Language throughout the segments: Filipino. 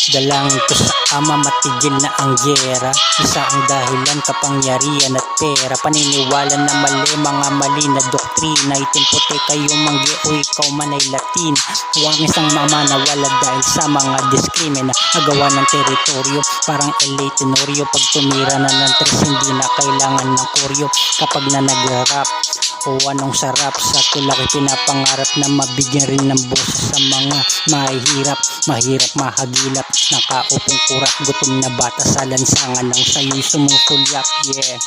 Dalangin ko sa ama matigil na ang gyera. Isa ang dahilan, kapangyarihan at pera. Paniniwala na mali, mga mali na doktrina. Itim puti kayo manggi o ikaw man ay Latin. Huwag isang mamanawala dahil sa mga diskrimina. Agawa ng teritoryo, parang LA Tenorio. Pag tumira na ng tres, hindi na kailangan ng koryo. Kapag na nagrarap, o anong sarap sa tulak, pinapangarap na mabigyan rin ng boses sa mga mahihirap, mahirap mahagilap. Nakaupong kurak, gutom na bata sa lansangan ng sayo'y sumutulyak, yeah.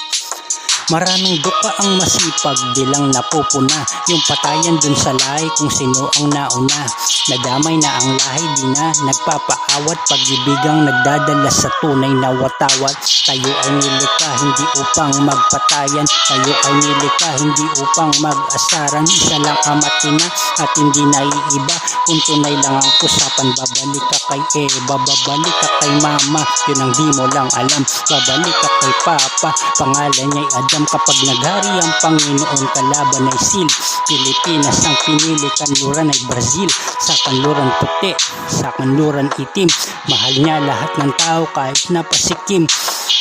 Maraming duka ang masipag, di lang napupuna. Yung patayan dun sa lahi kung sino ang nauna. Nadamay na ang lahi, di na nagpapaawat. Pag-ibigang nagdadala sa tunay na watawat. Tayo ay nilikha hindi upang magpatayan. Tayo ay nilikha hindi upang mag-asaran. Isa lang ama't ina at hindi naiiba. Kung tunay lang ang usapan, babalik ka kay Eva, babalik ka kay Mama. Yun ang di mo lang alam, babalik ka kay Papa. Pangalan niya'y Adam. Kapag naghari ang Panginoon, kalaban ay Sil. Pilipinas ang pinili, kanluran ay Brazil. Sa kanluran puti, sa kanluran itim. Mahal niya lahat ng tao kahit napasikim.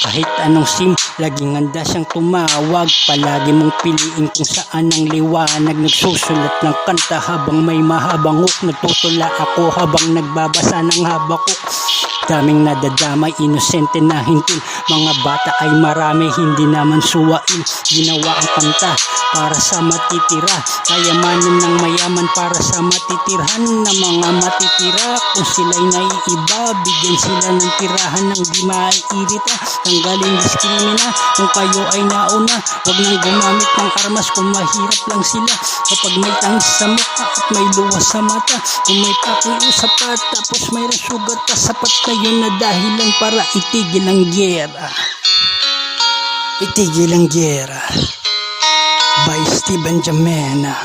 Kahit anong sim, laging handa siyang tumawag. Palagi mong piliin kung saan ang liwanag. Nagsusulat ng kanta habang may mahabang hook. Nagtutula ako habang nagbabasa ng Habakuk. Daming nadadamay, inosente na hintil. Mga bata ay marami, hindi naman suwain. Ginawa ang kanta para sa matitira. Kayamanan ng mayaman para sa matitirhan na mga matitira. Kung sila'y naiiba, bigyan sila ng tirahan ng di maiirita. Tanggalin diskrimina kung kayo ay nauna. Huwag nang gumamit ng armas kung mahirap lang sila. Kapag may tangis sa mukha at may luwas sa mata. Kung may pakiusap pa tapos may sugat pa, sapat na yun na dahilan para itigil ang gyera. Itigil ang gyera by Stephen Jamena.